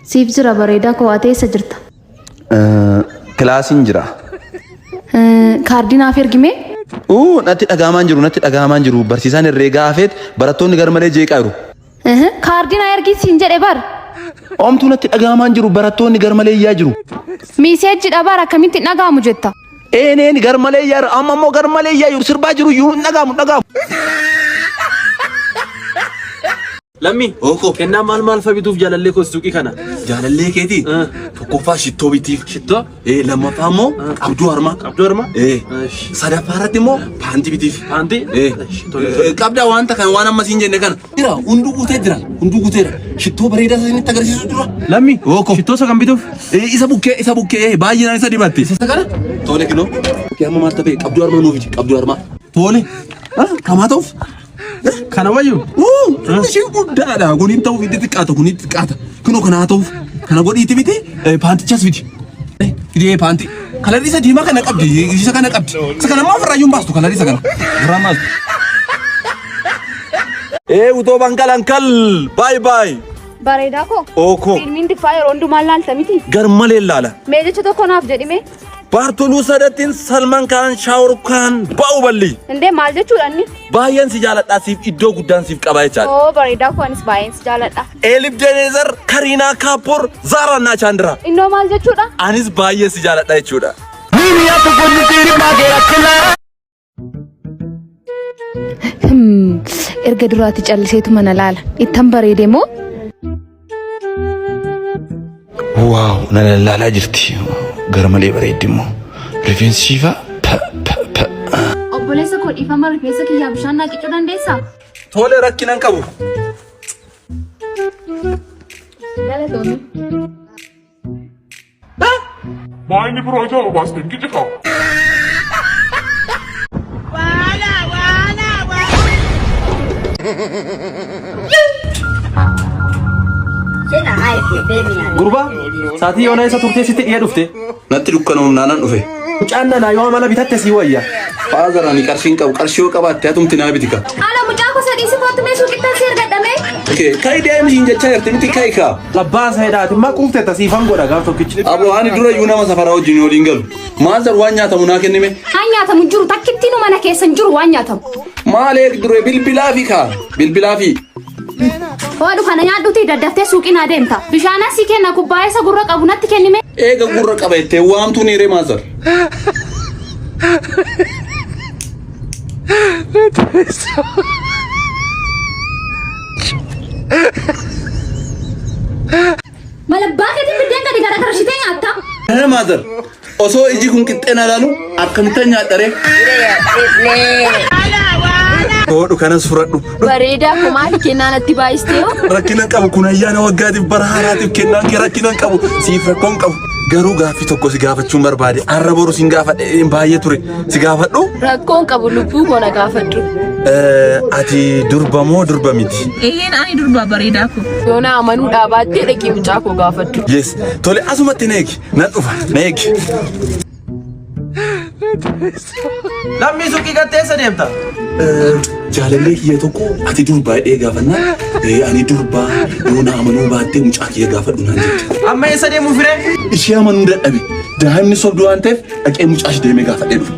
Siif jira bareedaa koo ati eessa jirta? Kilaasiin jira. Kaardii naaf ergime? Natti dhagaamaan jiru barsiisaan herreegaa hafeet barattoonni garmalee jeeqaa jiru. Kaardii na ergisiin jedhe bar. Omtuu natti dhagaamaan jiru barattoonni garmalee iyyaa jiru. Miiseejji dhabaar akkamitti dhagaamu jetta? Eeneen garmalee iyyaa jiru amma immoo garmalee iyyaa jiru sirbaa jiru iyyuu dhagaamu. Lammi kennaa maal fabituuf jaalallee koo suuqii kana? Jaalallee keeti tokkoffaa shittoo bitiif. Shittoo? Lammaffaa immoo qabduu harmaa. Qabduu harmaa? Sadaffaa irratti immoo paantii bitiif. Paantii? Qabdaa wanta kan waan ammas hin jenne kana. Jira hunduu guuteera. Shittoo bareedaa isinitti agarsiisu dura. Lammi shittoo isa kan bituuf? Isa bukkee baay'inaan isa dibatti. Isa kana? Tole kinoo. Amma maal ta'e qabduu harmaa nuuf qabduu harmaa. Tole. Kamaa ta'uuf. Kana wayyu? Ishiin guddaadha. Kun hin ta'uuf itti xiqqaata. Kunoo kana haa ta'uuf. Kana godhiitti biti paantichas biti. Fidee paantii. Kalarri isa diimaa kana qabdi. Isa kana qabdi. Isa kana ammoo ofirraa iyyuu baastu kalarri isa kana. Ofirraa baastu. Utoo bankalankal bye. Bareedaa koo? Ookoo. Filmiin xiqqaa yeroo hundumaa laalta miti? Garmalee laala. Mee jecha tokko naaf jedhime? Baartoluu Sadattiin Salman Khan Shaarukh Khan Baahubali. Indee maal jechuudha inni? Baay'een si jaaladha siif iddoo guddaan siif qaba jechaadha. Bareedaa koo anis baay'een si jaaladha. Elif Denezer, Kareena Kapoor, Zara Chandra. Innoo maal jechuudha? Anis baay'ee si jaaladha jechuudha. Erga duraati calliseetu mana laala. Ittan bareede moo? Waaw, na laalaa jirti. Garmalee bareeddi immoo. Rifeensi shiifaa. Obboleessa koo dhiifama rifeensa kiyyaa bishaan naa qicuu dandeessaa? Tole rakkinaan qabu. Galatoomii. Maayini biroo baasteen qicika. Gurbaa saatii yoona isa turtee sitti dhiya dhufte? Natti dukkanoom naanan dhufe. Mucaan nanaa yoo amala bitatte sii wayya. Faazarani qarshiin qabu qarshii yoo qabaatte hatumti naa bitika. Ala mucaa ko sadii si kootu mee suuqittan si ergadhame? Kai deemsiin jechaa jirti miti kai kaa. Labbaa sayidaati maa quufte tasiifan godha gaaf tokkichi. Aboo ani dura iyyuu nama safaraa wajjin waliin galu. Maazar waan nyaatamu naa kennime. Haan nyaatamu jiru takkittiin mana keessan jiru waan nyaatamu. Maal eeg dure bilbilaa fi kaa bilbilaa fi. Waadu kana nyaadhuutii daddaftee suuqiin adeemta. Bishaan asii kenna kubbaa isa gurra qabu natti kennime. Eega gurra qaba jettee waamtu ni Maazar. Malabbaa keetiin biddeen gadi garagarashitee nyaatta. Maazar osoo iji kun qixxeen alaalu akkamitti nyaadhare? Koodhu kanas fudhadhu. Bareedaa ko maali kennaan atti baay'istee hoo? Rakkina qabu kun ayyaana waggaatiif bara haaraatiif kennaan kee rakkina qabu siif rakkoon qabu. Garuu gaaffii tokko si gaafachuun barbaade arra boru sin gaafadhe baay'ee ture si gaafadhu. Rakkoon qabu lubbuu koo na gaafadhu. Ati durba moo durba miti? Ani durba bareedaa ko. Yoona amanuu dhaabaattee dhaqii mucaa koo gaafadhu. Yes tole asumatti na eegi nan dhufa na eegi. Lammii suuqii gatteessa deemta? Jaalallee kiyya tokko ati durbaa gaafannaan ani durbaa yoona amanuu baattee mucaa kiyya gaafadhu naan jette. Amma eessa deemuu firee? Ishee amanuu dadhabe daa'imni sobduu waan ta'eef dhaqee mucaa ishee deemee gaafadhee dhufe.